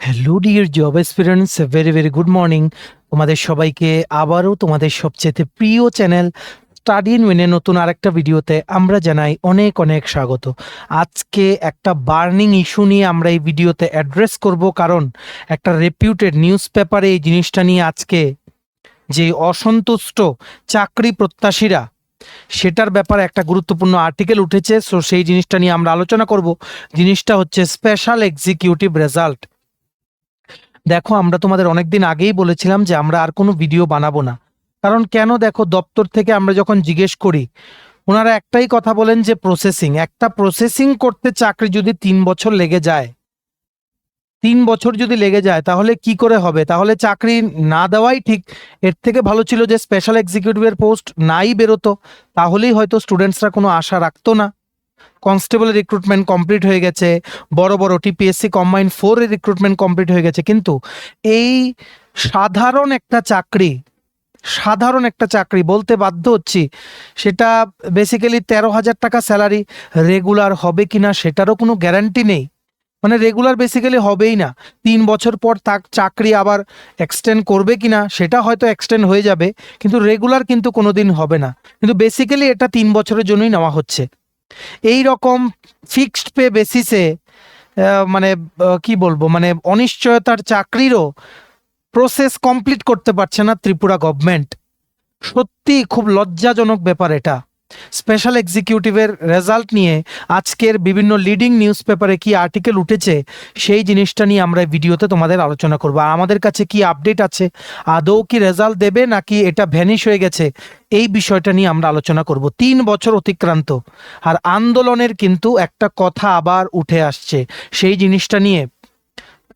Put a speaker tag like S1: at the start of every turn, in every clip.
S1: Hello dear job experience, very very good morning. তোমাদের সবাইকে আবারও তোমাদের সবচেয়ে প্রিয় চ্যানেল স্টাডি ইন উইনের নতুন আরেকটা ভিডিওতে আমরা জানাই অনেক অনেক স্বাগত। আজকে একটা বার্নিং ইস্যু নিয়ে আমরা এই ভিডিওতে অ্যাড্রেস করব, কারণ একটা রেপিউটেড নিউজ পেপারে এই জিনিসটা নিয়ে আজকে যে অসন্তুষ্ট চাকরি প্রত্যাশীরা, সেটার ব্যাপারে একটা গুরুত্বপূর্ণ আর্টিকেল উঠেছে। সো সেই জিনিসটা নিয়ে আমরা আলোচনা করব। জিনিসটা হচ্ছে স্পেশাল এক্সিকিউটিভ রেজাল্ট। দেখো, আমরা তোমাদের অনেকদিন আগেই বলেছিলাম যে আমরা আর কোনো ভিডিও বানাবো না। কারণ কেন, দেখো, দপ্তর থেকে আমরা যখন জিজ্ঞেস করি, ওনারা একটাই কথা বলেন যে একটা প্রসেসিং করতে চাকরি যদি 3 বছর লেগে যায়, 3 বছর যদি লেগে যায় তাহলে কি করে হবে? তাহলে চাকরি না দেওয়াই ঠিক। এর থেকে ভালো ছিল যে স্পেশাল এক্সিকিউটিভের পোস্ট নাই বেরোতো, তাহলেই হয়তো স্টুডেন্টসরা কোনো আশা রাখতো না। কনস্টেবলের রিক্রুটমেন্ট কমপ্লিট হয়ে গেছে, বড় বড় টিপিএসসি কম্বাইন্ড 4 এর রিক্রুটমেন্ট কমপ্লিট হয়ে গেছে, কিন্তু এই সাধারণ একটা চাকরি, সাধারণ একটা চাকরি বলতে বাধ্য হচ্ছি, সেটা বেসিক্যালি 13,000 টাকা স্যালারি, রেগুলার হবে কিনা সেটারও কোনো গ্যারান্টি নেই। মানে রেগুলার বেসিক্যালি হবেই না। 3 বছর পর তার চাকরি আবার এক্সটেন্ড করবে কিনা সেটা হয়তো এক্সটেন্ড হয়ে যাবে, কিন্তু রেগুলার কিন্তু কোনোদিন হবে না। কিন্তু বেসিক্যালি এটা 3 বছরের জন্যই নেওয়া হচ্ছে। এই রকম ফিক্সড পে বেসিসে মানে কি বলবো, মানে অনিশ্চয়তার চাকরিরও প্রসেস কমপ্লিট করতে পারছে না ত্রিপুরা গভর্নমেন্ট। সত্যি খুব লজ্জাজনক ব্যাপার এটা। স্পেশাল এক্সিকিউটিভের রেজাল্ট নিয়ে আজকের বিভিন্ন লিডিং নিউজ পেপারে কি আর্টিকেল উঠেছে, সেই জিনিসটা নিয়ে আমরা ভিডিওতে তোমাদের আলোচনা করবো। আর আমাদের কাছে কি আপডেট আছে, আদৌ কি রেজাল্ট দেবে নাকি এটা ভ্যানিশ হয়ে গেছে, এই বিষয়টা নিয়ে আমরা আলোচনা করব। 3 বছর অতিক্রান্ত, আর আন্দোলনের কিন্তু একটা কথা আবার উঠে আসছে। সেই জিনিসটা নিয়ে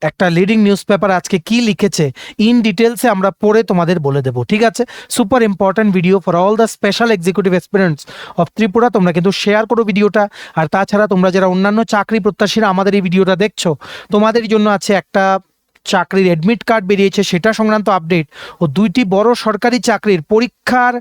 S1: একটা লিডিং নিউজ পেপার আজকে কি লিখেছে ইন ডিটেলসে আমরা পড়ে তোমাদের বলে দেবো, ঠিক আছে? Super important video for all the special executive experience of Tripura. তোমরা কিন্তু শেয়ার করো ভিডিওটা। আর তাছাড়া তোমরা যারা অন্যান্য চাকরি প্রত্যাশীরা আমাদের এই ভিডিওটা দেখছো, তোমাদের জন্য আছে একটা চাকরির অ্যাডমিট কার্ড বেরিয়েছে, সেটা সংক্রান্ত আপডেট, ও 2টি বড় সরকারি চাকরির পরীক্ষার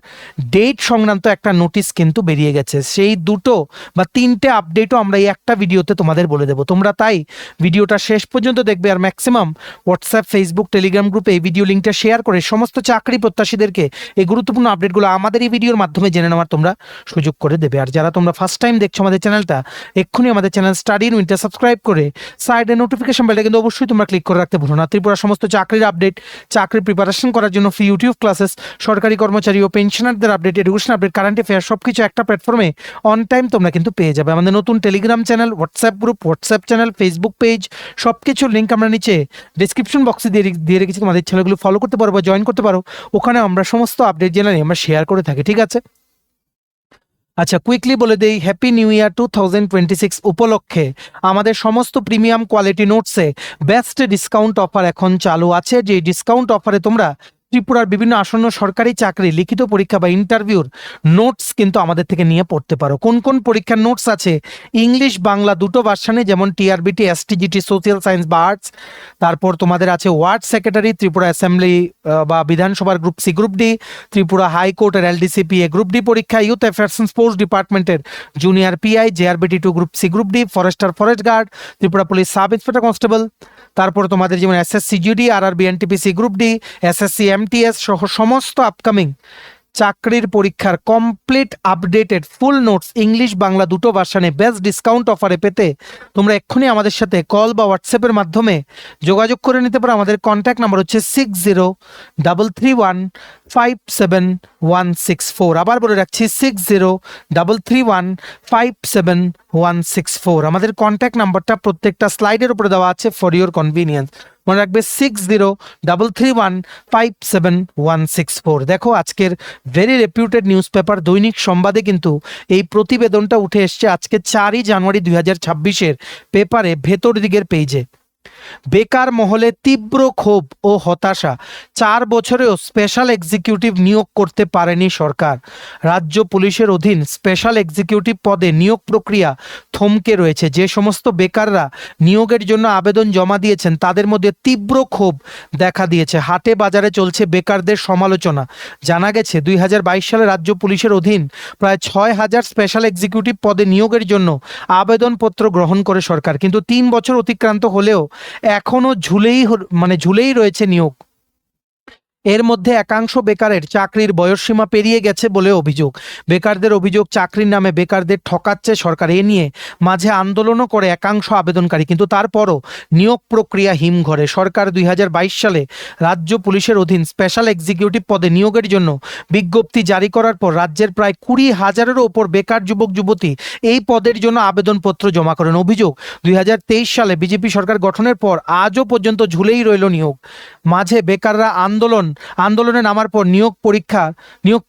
S1: ডেট সংক্রান্ত একটা নোটিশ কিন্তু বেরিয়ে গেছে। সেই 2টো বা 3টে আপডেটও আমরা এই একটা ভিডিওতে তোমাদের বলে দেবো। তোমরা তাই ভিডিওটা শেষ পর্যন্ত দেখবে, আর ম্যাক্সিমাম হোয়াটসঅ্যাপ, ফেসবুক, টেলিগ্রাম গ্রুপে এই ভিডিও লিঙ্কটা শেয়ার করে সমস্ত চাকরি প্রত্যাশীদেরকে এই গুরুত্বপূর্ণ আপডেটগুলো আমাদের এই ভিডিওর মাধ্যমে জেনে নেওয়ার তোমরা সুযোগ করে দেবে। আর যারা তোমরা ফার্স্ট টাইম দেখছো আমাদের চ্যানেলটা, এক্ষুনি আমাদের চ্যানেল স্টাডি ইন উইনটা সাবস্ক্রাইব করে সাইডে নোটিফিকেশন বেলটা কিন্তু অবশ্যই তোমরা ক্লিক করে রাখতে ভুলো না। ত্রিপুরার সমস্ত চাকরির আপডেট, চাকরির প্রিপারেশন করার জন্য ফ্রি ইউটিউব ক্লাসেস, সরকারি কর্মচারী ও পেনশনারদের update, education update, current affair সবকিছু একটা প্ল্যাটফর্মে অন টাইম তোমরা কিন্তু পেয়ে যাবে। আমাদের নতুন Telegram channel, WhatsApp group, WhatsApp channel, Facebook page, সবকিছুর লিঙ্ক আমরা নিচে ডিসক্রিপশন বক্সে দিয়ে রেখেছি। তোমাদের চ্যানেলগুলো ফলো করতে পারো বা জয়েন করতে পারো। ওখানে আমরা সমস্ত আপডেট জেনারেলি আমরা শেয়ার করে থাকি, ঠিক আছে? আচ্ছা, কুইকলি বলে দেই, হ্যাপি নিউ ইয়ার 2026 উপলক্ষে আমাদের সমস্ত প্রিমিয়াম কোয়ালিটি নোটসে বেস্ট ডিসকাউন্ট অফার এখন চালু আছে। যে ডিসকাউন্ট অফারে তোমরা ত্রিপুরার বিভিন্ন আসন্ন সরকারি চাকরি, লিখিত পরীক্ষা বা ইন্টারভিউর নোটস কিন্তু আমাদের থেকে নিয়ে পড়তে পারো। কোন কোন পরীক্ষার নোটস আছে? ইংলিশ বাংলা দুটো ভার্সানে, যেমন টিআরবিটি, এসটিজিটি, সোশিয়াল সায়েন্স বা আর্টস। তারপর তোমাদের আছে ওয়ার্ড সেক্রেটারি, ত্রিপুরা অ্যাসেম্বলি বা বিধানসভার group C, group D, Tripura হাইকোর্টের এলডিসিপিএ গ্রুপ ডি পরীক্ষা, ইউথ অ্যাফেয়ার্স অ্যান্ড স্পোর্টস ডিপার্টমেন্টের junior PI, JRBT 2 group C, group D, forester, forest guard, Tripura police sub inspector constable. তারপর তোমাদের যেমন SSC GD, RRB, NTPC group D, SSC MTS সহ সমস্ত upcoming চাকরির পরীক্ষার complete updated full notes English Bangla দুটো ভার্সানে best discount অফারে পেতে তোমরা এক্ষুনি আমাদের সাথে কল বা হোয়াটসঅ্যাপের মাধ্যমে যোগাযোগ করে নিতে পারো। আমাদের কন্ট্যাক্ট নাম্বার হচ্ছে 6033157164। আবার বলে রাখছি, 6033157164। আমাদের কন্ট্যাক্ট নাম্বারটা প্রত্যেকটা স্লাইডের উপরে দেওয়া আছে ফর ইউর কনভিনিয়েন্স। মনে রাখবে 6033157164। দেখো, আজকের ভেরি রেপিউটেড নিউজ পেপার দৈনিক সংবাদে কিন্তু এই প্রতিবেদনটা উঠে এসছে আজকে 4ই জানুয়ারি 2026 পেপারে ভেতর দিকের পেজে। বেকার মহলে তীব্র ক্ষোভ ও হতাশা, 4 বছরেও স্পেশাল এক্সিকিউটিভ নিয়োগ করতে পারেনি সরকার। রাজ্য পুলিশের অধীন স্পেশাল এক্সিকিউটিভ পদে নিয়োগ প্রক্রিয়া থমকে রয়েছে। যে সমস্ত বেকাররা নিয়োগের জন্য আবেদন জমা দিয়েছেন তাদের মধ্যে তীব্র ক্ষোভ দেখা দিয়েছে। হাটে বাজারে চলছে বেকারদের সমালোচনা। জানা গেছে 2022 সালে রাজ্য পুলিশের অধীন প্রায় 6,000 স্পেশাল এক্সিকিউটিভ পদে নিয়োগের জন্য আবেদনপত্র গ্রহণ করে সরকার, কিন্তু 3 বছর অতিক্রান্ত হলেও এখনো ঝুলেই রয়েছে নিয়োগ। এর মধ্যে একাংশ বেকারের চাকরির বয়সসীমা পেরিয়ে গেছে বলে অভিযোগ। বেকারদের অভিযোগ, চাকরির নামে বেকারদের ঠকাচ্ছে সরকার। এ নিয়ে মাঝে আন্দোলনও করে একাংশ আবেদনকারী, কিন্তু তারপরও নিয়োগ প্রক্রিয়া হিমঘরে। সরকার 2022 সালে রাজ্য পুলিশের অধীন স্পেশাল এক্সিকিউটিভ পদে নিয়োগের জন্য বিজ্ঞপ্তি জারি করার পর রাজ্যের প্রায় 20,000-এরও ওপর বেকার যুবক যুবতী এই পদের জন্য আবেদনপত্র জমা করেন। অভিযোগ, 2023 সালে বিজেপি সরকার গঠনের পর আজও পর্যন্ত ঝুলেই রইল নিয়োগ। মাঝে বেকাররা আন্দোলনে নামার পর নিয়োগ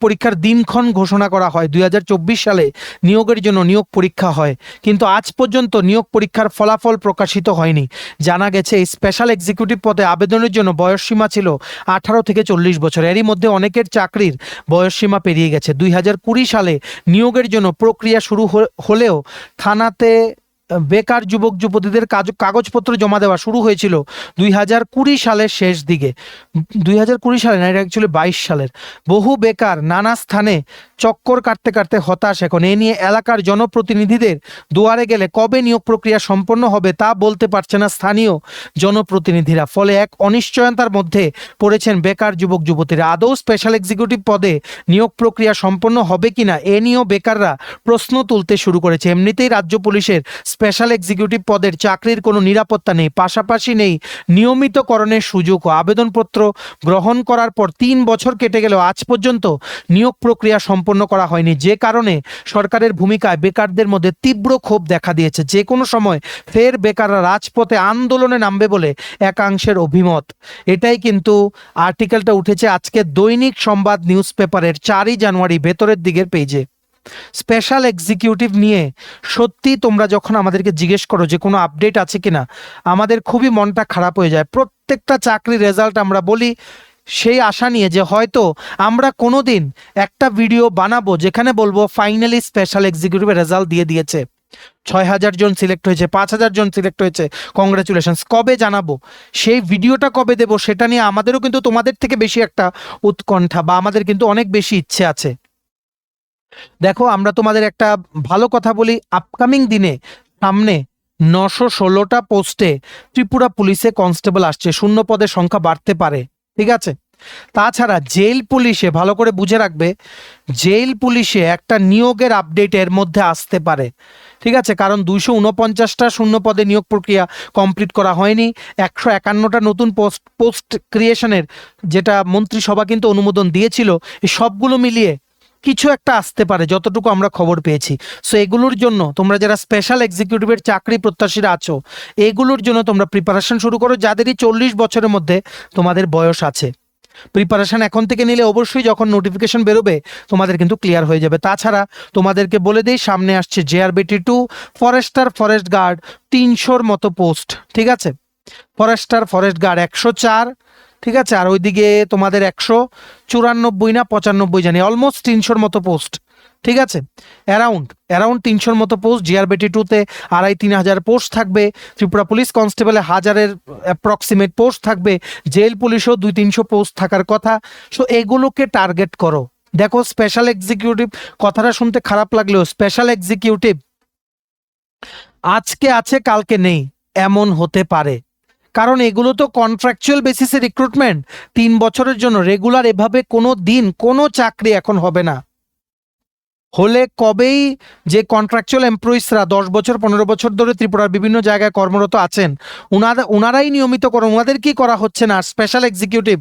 S1: পরীক্ষার দিনক্ষণ ঘোষণা করা হয়। 2024 সালে নিয়োগের জন্য নিয়োগ পরীক্ষা হয়, কিন্তু আজ পর্যন্ত নিয়োগ পরীক্ষার ফলাফল প্রকাশিত হয়নি। জানা গেছে এই স্পেশাল এক্সিকিউটিভ পদে আবেদনের জন্য বয়সসীমা ছিল 18 থেকে 40 বছর। এরই মধ্যে অনেকের চাকরির বয়সসীমা পেরিয়ে গেছে। 2020 সালে নিয়োগের জন্য প্রক্রিয়া শুরু হলেও থানাতে বেকার যুবক যুবতীদের কাগজপত্র জমা দেওয়া শুরু হয়েছিল 2020 সালের শেষ দিকে। 2020 সালে না, এটা অ্যাকচুয়ালি 22 সালের। বহু বেকার নানা স্থানে চক্কর কাটতে কাটতে হতাশ এখন। এ নিয়ে এলাকার জনপ্রতিনিধিদের দুয়ারে গেলে কবে নিয়োগ প্রক্রিয়া সম্পন্ন হবে তা বলতে পারছে না স্থানীয় জনপ্রতিনিধিরা। ফলে এক অনিশ্চয়তার মধ্যে পড়েছেন বেকার যুবক যুবতীরা। আদৌ স্পেশাল এক্সিকিউটিভ পদে নিয়োগ প্রক্রিয়া সম্পন্ন হবে কিনা এ নিয়েও বেকাররা প্রশ্ন তুলতে শুরু করেছে। এমনিতেই রাজ্য পুলিশের স্পেশাল এক্সিকিউটিভ পদের চাকরির কোনো নিরাপত্তা নেই, পাশাপাশি নেই নিয়মিতকরণের সুযোগও। আবেদনপত্র গ্রহণ করার পর 3 বছর কেটে গেলেও আজ পর্যন্ত নিয়োগ প্রক্রিয়া সম্পন্ন করা হয়নি, যে কারণে সরকারের ভূমিকায় বেকারদের মধ্যে তীব্র ক্ষোভ দেখা দিয়েছে। যে কোনো সময় ফের বেকাররা রাজপথে আন্দোলনে নামবে বলে একাংশের অভিমত। এটাই কিন্তু আর্টিকেলটা উঠেছে আজকে দৈনিক সংবাদ নিউজ পেপারের 4 জানুয়ারি ভেতরের দিকের পেজে। স্পেশাল এক্সিকিউটিভ নিয়ে সত্যি তোমরা যখন আমাদেরকে জিজ্ঞেস করো যে কোনো আপডেট আছে কিনা, আমাদের খুবই মনটা খারাপ হয়ে যায়। প্রত্যেকটা চাকরির রেজাল্ট আমরা বলি সেই আশা নিয়ে যে হয়তো আমরা কোনো দিন একটা ভিডিও বানাবো যেখানে বলবো ফাইনালি স্পেশাল এক্সিকিউটিভের রেজাল্ট দিয়ে দিয়েছে, 6,000 জন সিলেক্ট হয়েছে, 5,000 জন সিলেক্ট হয়েছে, কংগ্রাচুলেশনস। কবে জানাবো, সেই ভিডিওটা কবে দেবো, সেটা নিয়ে আমাদেরও কিন্তু তোমাদের থেকে বেশি একটা উৎকণ্ঠা বা আমাদের কিন্তু অনেক বেশি ইচ্ছে আছে। দেখো, আমরা তোমাদের একটা ভালো কথা বলি, আপকামিং দিনে সামনে 916টা পোস্টে ত্রিপুরা পুলিশে কনস্টেবল আসছে, শূন্য পদের সংখ্যা বাড়তে পারে, ঠিক আছে। তাছাড়া জেল পুলিশে ভালো করে বুঝে রাখবে, জেল পুলিশে একটা নিয়োগের আপডেট এর মধ্যে আসতে পারে, ঠিক আছে। কারণ 249টা শূন্য পদে নিয়োগ প্রক্রিয়া কমপ্লিট করা হয়নি। 151টা নতুন পোস্ট ক্রিয়েশনের যেটা মন্ত্রিসভা কিন্তু অনুমোদন দিয়েছিল, এই সবগুলো মিলিয়ে কিছু একটা আসতে পারে যতটুকু আমরা খবর পেয়েছি। সো এগুলোর জন্য তোমরা যারা স্পেশাল এক্সিকিউটিভের চাকরি প্রত্যাশীরা আছো, এগুলোর জন্য তোমরা প্রিপারেশন শুরু করো। যাদেরই 40 বছরের মধ্যে তোমাদের বয়স আছে, প্রিপারেশন এখন থেকে নিলে অবশ্যই যখন নোটিফিকেশন বেরোবে তোমাদের কিন্তু ক্লিয়ার হয়ে যাবে। তাছাড়া তোমাদেরকে বলে দিই, সামনে আসছে JRBT 2 ফরেস্টার, ফরেস্ট গার্ড 300-র মতো পোস্ট, ঠিক আছে। ফরেস্টার, ফরেস্ট গার্ড 104, ঠিক আছে। আর ওইদিকে তোমাদের 194 না 95 জানি, অলমোস্ট 300-র মতো পোস্ট, ঠিক আছে। অ্যারাউন্ড 300-র মতো পোস্ট। JRBT 2-তে 2,500-3,000 পোস্ট থাকবে। ত্রিপুরা পুলিশ কনস্টেবলে 1000-এর অ্যাপ্রক্সিমেট পোস্ট থাকবে। জেল পুলিশও 200-300 পোস্ট থাকার কথা। সো এগুলোকে টার্গেট করো। দেখো, স্পেশাল এক্সিকিউটিভ কথাটা শুনতে খারাপ লাগলেও স্পেশাল এক্সিকিউটিভ আজকে আছে কালকে নেই এমন হতে পারে, কারণ এগুলো তো কন্ট্রাকচুয়াল বেসিসে রিক্রুটমেন্ট। 3 বছরের জন্য রেগুলার এভাবে কোনো দিন কোনো চাকরি এখন হবে না। হলে কবেই যে কন্ট্রাকচুয়াল এমপ্লয়িসরা 10 বছর 15 বছর ধরে ত্রিপুরার বিভিন্ন জায়গায় কর্মরত আছেন, ওনারাই নিয়মিত করেন। ওনাদের কি করা হচ্ছে না? স্পেশাল এক্সিকিউটিভ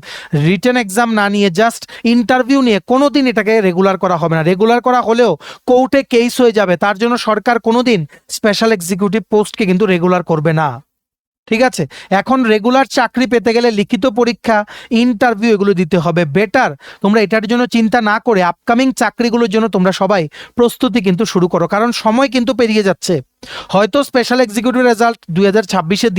S1: রিটেন এক্সাম না নিয়ে জাস্ট ইন্টারভিউ নিয়ে কোনো দিন এটাকে রেগুলার করা হবে না। রেগুলার করা হলেও কোর্টে কেস হয়ে যাবে। তার জন্য সরকার কোনো দিন স্পেশাল এক্সিকিউটিভ পোস্টকে কিন্তু রেগুলার করবে না, ঠিক আছে। এখন রেগুলার চাকরি পেতে গেলে লিখিত পরীক্ষা, ইন্টারভিউ এগুলো দিতে হবে। বেটার তোমরা এটার জন্য চিন্তা না করে আপকামিং চাকরিগুলোর জন্য তোমরা সবাই প্রস্তুতি কিন্তু শুরু করো, কারণ সময় কিন্তু পেরিয়ে যাচ্ছে। হয়তো স্পেশাল এক্সিকিউটিভ রেজাল্ট 2026-এ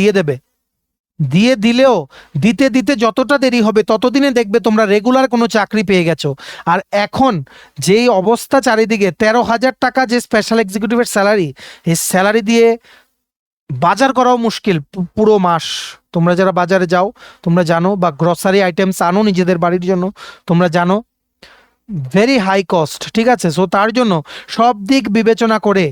S1: দিয়ে দিলেও দিতে দিতে যতটা দেরি হবে ততদিনে দেখবে তোমরা রেগুলার কোনো চাকরি পেয়ে গেছো। আর এখন যেই অবস্থা চারিদিকে, 13,000 টাকা যে স্পেশাল এক্সিকিউটিভের স্যালারি, এই স্যালারি দিয়ে বাজার করাও মুশকিল পুরো মাস। তোমরা যারা বাজারে যাও তোমরা জানো, বা গ্রসারি আইটেমস আনো নিজেদের বাড়ির জন্য, তোমরা জানো ভেরি হাই কস্ট, ঠিক আছে। সো তার জন্য সব দিক বিবেচনা করে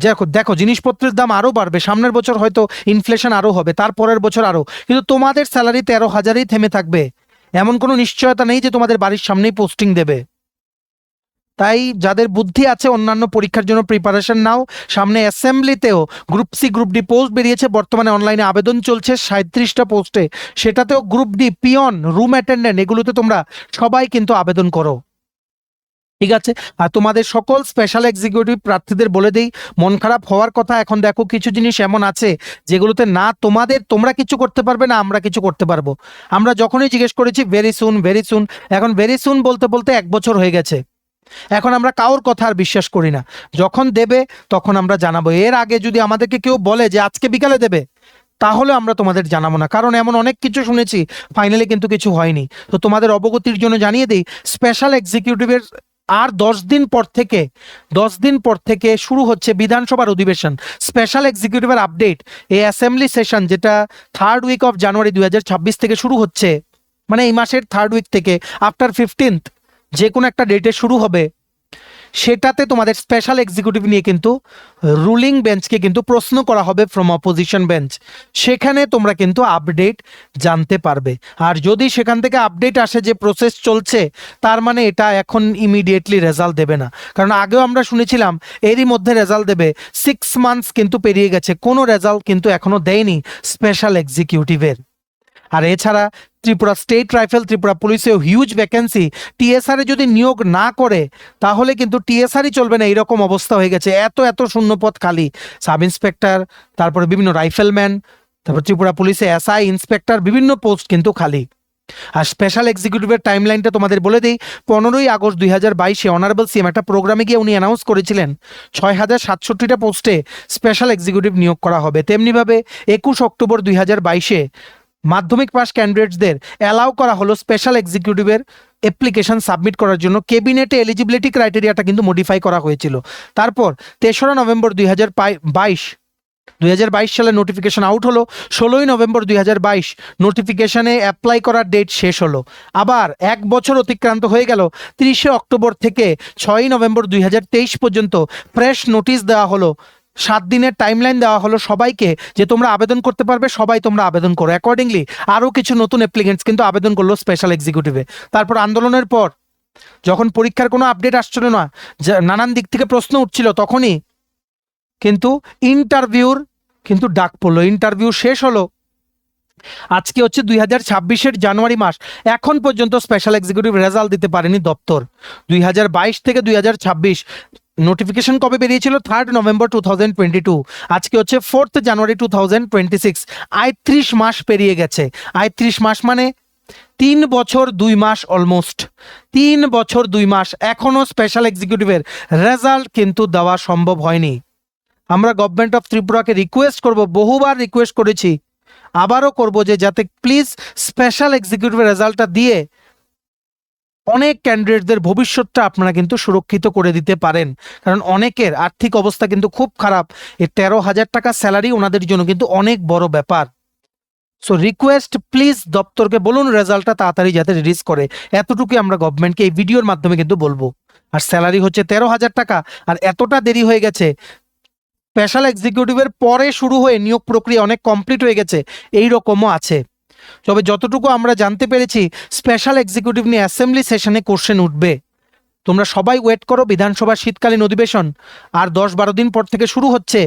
S1: দেখো দেখো জিনিসপত্রের দাম আরও বাড়বে, সামনের বছর হয়তো ইনফ্লেশন আরও হবে, তারপরের বছর আরও, কিন্তু তোমাদের স্যালারি 13,000-এই থেমে থাকবে, এমন কোনো নিশ্চয়তা নেই যে তোমাদের বাড়ির সামনেই পোস্টিং দেবে। তাই যাদের বুদ্ধি আছে অন্যান্য পরীক্ষার জন্য প্রিপারেশন নাও। সামনে অ্যাসেম্বলিতেও group C group D post বেরিয়েছে, বর্তমানে অনলাইনে আবেদন চলছে 37টা পোস্টে, সেটাতেও group D, peon, room attendant, এগুলোতে তোমরা সবাই কিন্তু আবেদন করো, ঠিক আছে? আর তোমাদের সকল স্পেশাল এক্সিকিউটিভ প্রার্থীদের বলে দেই, মন খারাপ হওয়ার কথা। এখন দেখো কিছু জিনিস এমন আছে যেগুলোতে না তোমরা কিছু করতে পারবে না আমরা কিছু করতে পারবো। আমরা যখনই জিজ্ঞেস করেছি ভেরি সুন ভেরি সুন, এখন ভেরি সুন বলতে বলতে 1 বছর হয়ে গেছে। এখন আমরা কারোর কথা আর বিশ্বাস করি না, যখন দেবে তখন আমরা জানাবো। এর আগে যদি আমাদেরকে কেউ বলে যে আজকে বিকালে দেবে, তাহলে আমরা তোমাদের জানাবো না, কারণ এমন অনেক কিছু শুনেছি ফাইনালি কিন্তু কিছু হয়নি। তো তোমাদের অবগতির জন্য জানিয়ে দিই, স্পেশাল এক্সিকিউটিভের আর 10 দিন পর থেকে শুরু হচ্ছে বিধানসভার অধিবেশন। স্পেশাল এক্সিকিউটিভের আপডেট, এই অ্যাসেম্বলি সেশন যেটা 3rd উইক অফ জানুয়ারি 2026 থেকে শুরু হচ্ছে, মানে এই মাসের 3rd উইক থেকে আফটার 15th যে কোনো একটা ডেটে শুরু হবে, সেটাতে তোমাদের স্পেশাল এক্সিকিউটিভ নিয়ে কিন্তু রুলিং বেঞ্চকে কিন্তু প্রশ্ন করা হবে ফ্রম অপোজিশন বেঞ্চ, সেখানে তোমরা কিন্তু আপডেট জানতে পারবে। আর যদি সেখান থেকে আপডেট আসে যে প্রসেস চলছে, তার মানে এটা এখন ইমিডিয়েটলি রেজাল্ট দেবে না, কারণ আগেও আমরা শুনেছিলাম এরই মধ্যে রেজাল্ট দেবে। 6 মান্থস কিন্তু পেরিয়ে গেছে, কোনো রেজাল্ট কিন্তু এখনো দেয়নি স্পেশাল এক্সিকিউটিভের। আর এছাড়া ত্রিপুরা স্টেট রাইফেল, ত্রিপুরা পুলিশেও হিউজ ভ্যাকেন্সি, টিএসআরে যদি নিয়োগ না করে তাহলে কিন্তু টিএসআরই চলবে না, এরকম অবস্থা হয়ে গেছে। এত এত শূন্যপদ খালি, সাব ইন্সপেক্টর, তারপরে বিভিন্ন রাইফেলম্যান, তারপর ত্রিপুরা পুলিশে এসআই, ইন্সপেক্টর, বিভিন্ন পোস্ট কিন্তু খালি। আর স্পেশাল এক্সিকিউটিভের টাইমলাইনটা তোমাদের বলে দিই, 15ই আগস্ট 2022-এ অনারেবল সিএম একটা প্রোগ্রামে গিয়ে উনি অ্যানাউন্স করেছিলেন 6,067টা পোস্টে স্পেশাল এক্সিকিউটিভ নিয়োগ করা হবে। তেমনিভাবে 21 অক্টোবর 2022-এ মাধ্যমিক পাস ক্যান্ডিডেটসদের অ্যালাউ করা হলো স্পেশাল এক্সিকিউটিভের অ্যাপ্লিকেশন সাবমিট করার জন্য। ক্যাবিনেটে এলিজিবিলিটি ক্রাইটেরিয়াটা কিন্তু মডিফাই করা হয়েছিল। তারপর 3রা নভেম্বর 2022 সালে নোটিফিকেশন আউট হলো। 16ই নভেম্বর 2022 নোটিফিকেশনে অ্যাপ্লাই করার ডেট শেষ হলো। আবার 1 বছর অতিক্রান্ত হয়ে গেল। 30শে অক্টোবর থেকে 6ই নভেম্বর 2023 পর্যন্ত ফ্রেশ নোটিশ দেওয়া হলো, 7 দিনের টাইমলাইন দেওয়া হলো সবাইকে যে তোমরা আবেদন করতে পারবে, সবাই তোমরা আবেদন করো। অ্যাকর্ডিংলি আরও কিছু নতুন অ্যাপ্লিকেন্টস কিন্তু আবেদন করলো স্পেশাল এক্সিকিউটিভে। তারপর আন্দোলনের পর যখন পরীক্ষার কোনো আপডেট আসছিল না, নানান দিক থেকে প্রশ্ন উঠছিল, তখনই কিন্তু ইন্টারভিউর কিন্তু ডাক পড়লো। ইন্টারভিউ শেষ হলো, আজকে হচ্ছে 2026-এর জানুয়ারি মাস, এখন পর্যন্ত স্পেশাল এক্সিকিউটিভ রেজাল্ট দিতে পারেনি দপ্তর। 2022 থেকে 2026 নোটিফিকেশন কবে বেরিয়েছিল? 3rd নভেম্বর 2022, আজকে হচ্ছে 4th জানুয়ারি 2026। ৩৮ মাস পেরিয়ে গেছে। ৩৮ মাস মানে 3 বছর 2 মাস, অলমোস্ট 3 বছর 2 মাস, এখনো স্পেশাল এক্সিকিউটিভের রেজাল্ট কিন্তু দেওয়া সম্ভব হয়নি। আমরা গভর্নমেন্ট অফ ত্রিপুরাকে রিকোয়েস্ট করব, বহুবার রিকোয়েস্ট করেছি, আবারও করব, যে যাতে প্লিজ স্পেশাল এক্সিকিউটিভের রেজাল্টটা দিয়ে অনেক ক্যান্ডিডেটদের ভবিষ্যৎটা আপনারা কিন্তু সুরক্ষিত করে দিতে পারেন, কারণ অনেকের আর্থিক অবস্থা কিন্তু খুব খারাপ। এই 13,000 টাকা স্যালারি ওনাদের জন্য কিন্তু অনেক বড় ব্যাপার। সো রিকোয়েস্ট, প্লিজ দপ্তরকে বলুন রেজাল্টটা তাড়াতাড়ি যাতে রিলিজ করে, এতটুকুই আমরা গভর্নমেন্টকে এই ভিডিওর মাধ্যমে কিন্তু বলবো। আর স্যালারি হচ্ছে 13,000 টাকা, আর এতটা দেরি হয়ে গেছে। স্পেশাল এক্সিকিউটিভের পরে শুরু হয়ে নিয়োগ প্রক্রিয়া অনেক কমপ্লিট হয়ে গেছে, এই রকমও আছে। তবে যতটুকু আমরা জানতে পেরেছি, স্পেশাল এক্সিকিউটিভ নিয়ে অ্যাসেম্বলি সেশনে কোশ্চেন উঠবে। তোমরা সবাই ওয়েট করো, বিধানসভার শীতকালীন অধিবেশন আর 10-12 দিন পর থেকে শুরু হচ্ছে,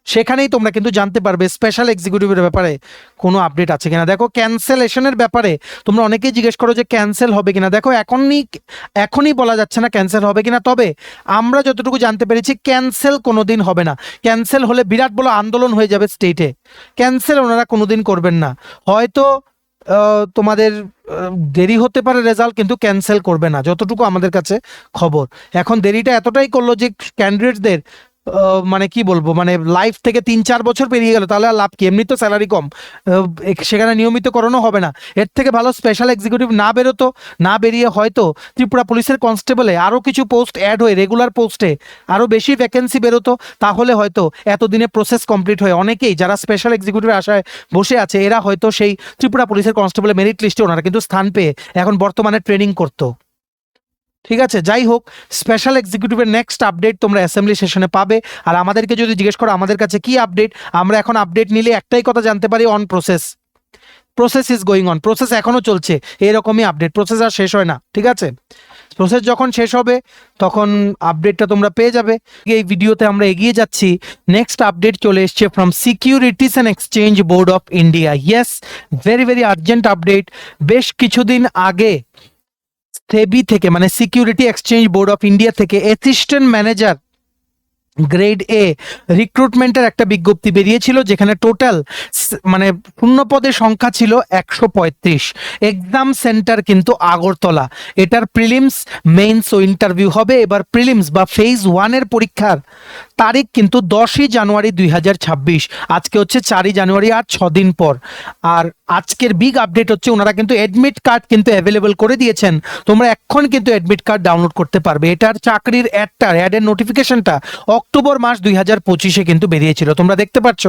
S1: সেখানেই তোমরা কিন্তু জানতে পারবে স্পেশাল এক্সিকিউটিভের ব্যাপারে কোনো আপডেট আছে কিনা। দেখো ক্যান্সেলেশনের ব্যাপারে তোমরা অনেকেই জিজ্ঞেস করো যে ক্যান্সেল হবে কিনা। দেখো এখনই বলা যাচ্ছে না ক্যান্সেল হবে কিনা, তবে আমরা যতটুকু জানতে পেরেছি ক্যান্সেল কোনোদিন হবে না। ক্যান্সেল হলে বিরাট বড় আন্দোলন হয়ে যাবে স্টেটে, ক্যান্সেল ওনারা কোনোদিন করবেন না। হয়তো তোমাদের দেরি হতে পারে রেজাল্ট, কিন্তু ক্যান্সেল করবে না, যতটুকু আমাদের কাছে খবর। এখন দেরিটা এতটাই করলো যে ক্যান্ডিডেটদের মানে কি বলবো, মানে লাইফ থেকে 3-4 বছর পেরিয়ে গেল, তাহলে আর লাভ কি? এমনি তো স্যালারি কম, সেখানে নিয়মিতকরণও হবে না। এর থেকে ভালো স্পেশাল এক্সিকিউটিভ না বেরোতো, না বেরিয়ে হয়তো ত্রিপুরা পুলিশের কনস্টেবলে আরও কিছু পোস্ট অ্যাড হয়ে রেগুলার পোস্টে আরও বেশি ভ্যাকেন্সি বেরোতো, তাহলে হয়তো এতদিনে প্রসেস কমপ্লিট হয়ে অনেকেই যারা স্পেশাল এক্সিকিউটিভের আশায় বসে আছে, এরা হয়তো সেই ত্রিপুরা পুলিশের কনস্টেবলের মেরিট লিস্টে ওনারা কিন্তু স্থান পেয়ে এখন বর্তমানে ট্রেনিং করতো। ঠিক আছে, যাই হোক, স্পেশাল এক্সিকিউটিভের নেক্সট আপডেট তোমরা অ্যাসেম্বলি সেশনে পাবে। আর আমাদেরকে যদি জিজ্ঞেস করো আমাদের কাছে কি আপডেট, আমরা এখন আপডেট নিলে একটাই কথা জানতে পারি, on process, process is going on, process এখনো চলছে, এরকমই আপডেট, প্রসেস আর শেষ হয় না। ঠিক আছে, প্রসেস যখন শেষ হবে তখন আপডেটটা তোমরা পেয়ে যাবে। এই ভিডিওতে আমরা এগিয়ে যাচ্ছি, নেক্সট আপডেট চলে এসছে from securities and exchange board of India. Yes, very very urgent update. বেশ কিছুদিন আগে সেবি থেকে, মানে security exchange board of India থেকে অ্যাসিস্ট্যান্ট ম্যানেজার গ্রেড এ রিক্রুটমেন্টের একটা বিজ্ঞপ্তি বেরিয়েছিল, যেখানে টোটাল মানে শূন্য পদের সংখ্যা ছিল 135। এক্সাম সেন্টার কিন্তু আগরতলা। এটার প্রিলিমস, মেইনস ও ইন্টারভিউ হবে। এবার প্রিলিমস বা ফেজ 1-এর পরীক্ষার তারিখ কিন্তু 10ই জানুয়ারি 2026। আজকে হচ্ছে 4ই জানুয়ারি, আর 6 দিন পর। আর আজকের বিগ আপডেট হচ্ছে ওনারা কিন্তু অ্যাডমিট কার্ড কিন্তু অ্যাভেলেবল করে দিয়েছেন। তোমরা এখন কিন্তু অ্যাডমিট কার্ড ডাউনলোড করতে পারবে। এটার চাকরির অ্যাডের নোটিফিকেশনটা অক্টোবর মাস 2025-এ কিন্তু বেরিয়েছিল। তোমরা দেখতে পাচ্ছ,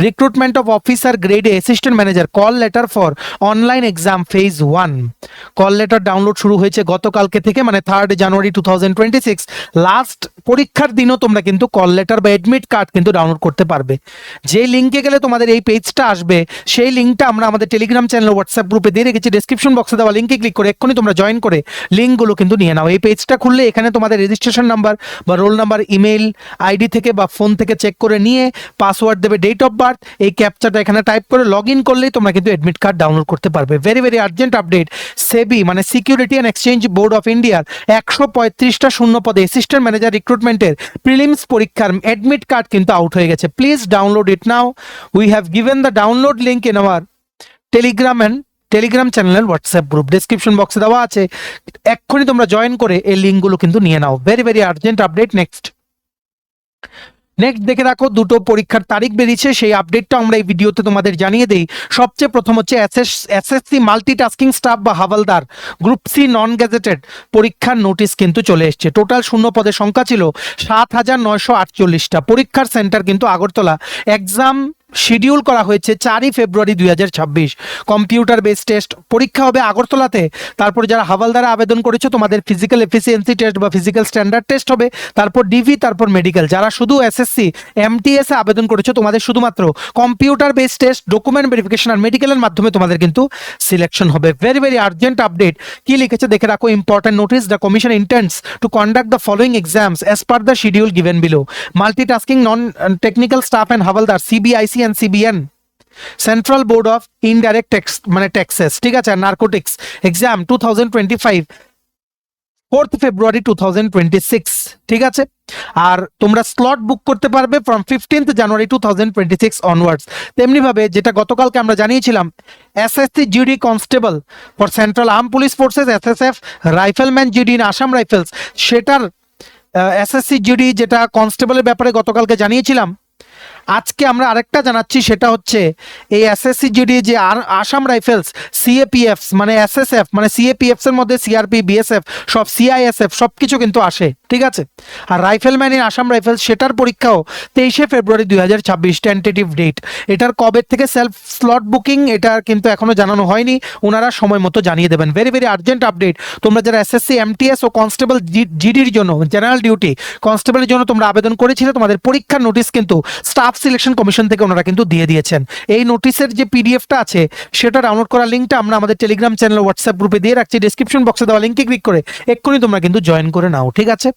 S1: recruitment of officer grade A assistant manager, call letter for online exam phase 1। Call letter download শুরু হয়েছে গতকালকে থেকে, মানে 3 জানুয়ারি 2026। লাস্ট পরীক্ষার দিনও তোমরা কিন্তু কল লেটার বা অ্যাডমিট কার্ড কিন্তু ডাউনলোড করতে পারবে। যে লিঙ্কে গেলে তোমাদের এই পেজটা আসবে, সেই লিঙ্কটা আমরা আমাদের টেলিগ্রাম চ্যানেল, হোয়াটসঅ্যাপ গ্রুপে দিয়ে রেখেছি। ডেসক্রিপশন বক্সে দেওয়া লিঙ্কে ক্লিক করে এক্ষুনি তোমরা জয়েন করে লিঙ্কগুলো কিন্তু নিয়ে নাও। এই পেজটা খুললে এখানে তোমাদের রেজিস্ট্রেশন নাম্বার বা রোল নাম্বার, ইমেল আইডি থেকে বা ফোন থেকে চেক করে নিয়ে পাসওয়ার্ড দেবে, ডেট অফ বার্থ, এই ক্যাপচাটা এখানে টাইপ করে লগ ইন করলেই তোমরা কিন্তু অ্যাডমিট কার্ড ডাউনলোড করতে পারবে। Very very urgent update. SEBI মানে security and exchange board of ইন্ডিয়ার 135টা শূন্য পদে অ্যাসিস্ট্যান্ট ম্যানেজার রিক্রুটমেন্টের প্রিলিমস পরীক্ষার অ্যাডমিট কার্ড কিন্তু আউট হয়ে গেছে। Please download it now. We have given the download link in our Telegram চ্যানেলের হোয়াটসঅ্যাপ গ্রুপ, ডেসক্রিপশন বক্সে দেওয়া আছে। এক্ষুনি তোমরা জয়েন করে এই লিঙ্কগুলো কিন্তু নিয়ে নাও। Very very urgent update. Next দেখে রাখো, দুটো পরীক্ষার তারিখ বেরিয়েছে, সেই আপডেটটা আমরা এই ভিডিওতে তোমাদের জানিয়ে দেই। সবচেয়ে প্রথম হচ্ছে এসএসসি মাল্টিটাস্কিং স্টাফ বা হাওলদার গ্রুপ সি নন গ্যাজেটেড পরীক্ষার নোটিশ কিন্তু চলে এসছে। টোটাল শূন্য পদের সংখ্যা ছিল 7,948টা। পরীক্ষার সেন্টার কিন্তু আগরতলা। এক্সাম শিডিউল করা হয়েছে 4ই ফেব্রুয়ারি 2026। কম্পিউটার বেস টেস্ট পরীক্ষা হবে আগরতলাতে। তারপর যারা হাওলদারে আবেদন করেছো তোমাদের ফিজিক্যাল এফিসিয়েন্সি টেস্ট বা ফিজিক্যাল স্ট্যান্ডার্ড টেস্ট হবে, তারপর ডিভি, তারপর মেডিকেল। যারা শুধু এসএসসি এমটিএস এ আবেদন করেছো তোমাদের শুধুমাত্র computer base test, document verification আর মেডিকেলের মাধ্যমে তোমাদের কিন্তু সিলেকশন হবে। Very very urgent update. কি লিখেছে দেখে রাখো, important notice, the commission intends to conduct the following exams as per the schedule given below. Multitasking non technical staff and havaldar CBIC and CBN, central board of indirect tax মানে taxes, ঠিক আছে, narcotics exam 2025 4th ফেব্রুয়ারি 2026। ঠিক আছে, আর তোমরা slot বুক করতে পারবে from 15th January 2026 onwards. তেমনি ভাবে যেটা গতকালকে আমরা জানিয়েছিলাম, SSC GD constable for central arm police forces, SSF rifleman GD in Assam rifles, সেটার এসএসসি জিডি যেটা কনস্টেবলের ব্যাপারে গতকালকে জানিয়েছিলাম, আজকে আমরা আরেকটা জানাচ্ছি। সেটা হচ্ছে এই এসএসসি জিডি যে আসাম রাইফেলস সিএপিএফ মানে এসএসএফ মানে সিএপিএফ এর মধ্যে সিআরপি, বিএসএফ, সব সিআইএসএফ সব কিছু কিন্তু আসে। ঠিক আছে, আর রাইফেলম্যান ইন আসাম রাইফেলস সেটার পরীক্ষাও 23শে ফেব্রুয়ারি 2026 টেন্টেটিভ ডেট। এটার কবে থেকে সেলফ স্লট বুকিং এটা কিন্তু এখনো জানানো হয়নি, ওনারা সময় মতো জানিয়ে দেবেন। Very very urgent update. তোমরা যারা এসএসসি এমটিএস ও কনস্টেবল জিডির জন্য, জেনারেল ডিউটি কনস্টেবলের জন্য তোমরা আবেদন করেছিলে, তোমাদের পরীক্ষার নোটিশ কিন্তু স্টাফ সিলেকশন কমিশন থেকে ওনারা কিন্তু দিয়ে দিয়েছেন। এই নোটিশের যে পিডিএফটা আছে সেটা ডাউনলোড করার লিঙ্কটা আমরা আমাদের টেলিগ্রাম চ্যানেল, হোয়াটসঅ্যাপ গ্রুপে দিয়ে রাখছি। ডেসক্রিপশন বক্সে দেওয়া লিঙ্কে ক্লিক করে এক্ষুনি তোমরা কিন্তু জয়েন করে নাও। ঠিক আছে,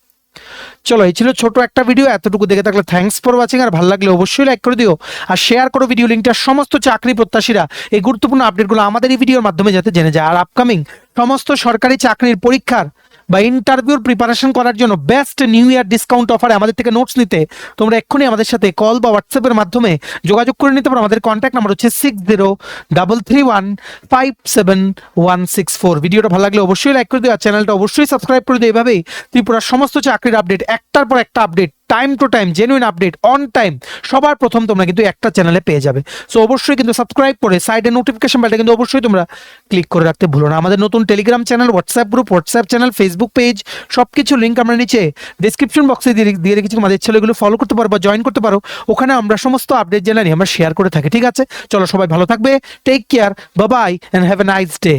S1: চলো, এই ছিল ছোট একটা ভিডিও। এতটুকু দেখে থাকলে থ্যাঙ্কস ফর ওয়াচিং। আর ভালো লাগলে অবশ্যই লাইক করে দিও আর শেয়ার করো ভিডিও লিঙ্কটা সমস্ত চাকরি প্রত্যাশীরা এই গুরুত্বপূর্ণ আপডেটগুলো আমাদের এই ভিডিওর মাধ্যমে যাতে জেনে যায়। আর আপকামিং সমস্ত সরকারি চাকরির পরীক্ষার বা ইন্টারভিউর প্রিপারেশন করার জন্য বেস্ট নিউ ইয়ার ডিসকাউন্ট অফারে আমাদের থেকে নোটস নিতে তোমরা এক্ষুনি আমাদের সাথে কল বা হোয়াটসঅ্যাপের মাধ্যমে যোগাযোগ করে নিতে পারো। আমাদের কন্ট্যাক্ট নাম্বার হচ্ছে 6033157164। ভিডিওটা ভালো লাগলে অবশ্যই লাইক করে দিও আর চ্যানেলটা অবশ্যই সাবস্ক্রাইব করে দিও। এভাবেই ত্রিপুরার সমস্ত চাকরির আপডেট একটার পর একটা update, time to time genuine update on time সবার প্রথম তোমরা কিন্তু একটা চ্যানেলে পেয়ে যাবে। সো অবশ্যই কিন্তু সাবস্ক্রাইব করে সাইডে নোটিফিকেশন বেলটা কিন্তু অবশ্যই তোমরা ক্লিক করে রাখতে ভুলো না। আমাদের নতুন Telegram channel, WhatsApp group, WhatsApp channel, Facebook page সবকিছু লিঙ্ক আমরা নিচে ডেসক্রিপশন বক্সে দিয়ে রেখেছি। আমাদের ছেলেগুলো ফলো করতে পারো বা জয়েন করতে পারো, ওখানে আমরা সমস্ত আপডেট জানানি আমরা শেয়ার করে থাকি। ঠিক আছে, চলো সবাই ভালো থাকবে, take care, bye bye and have a nice day.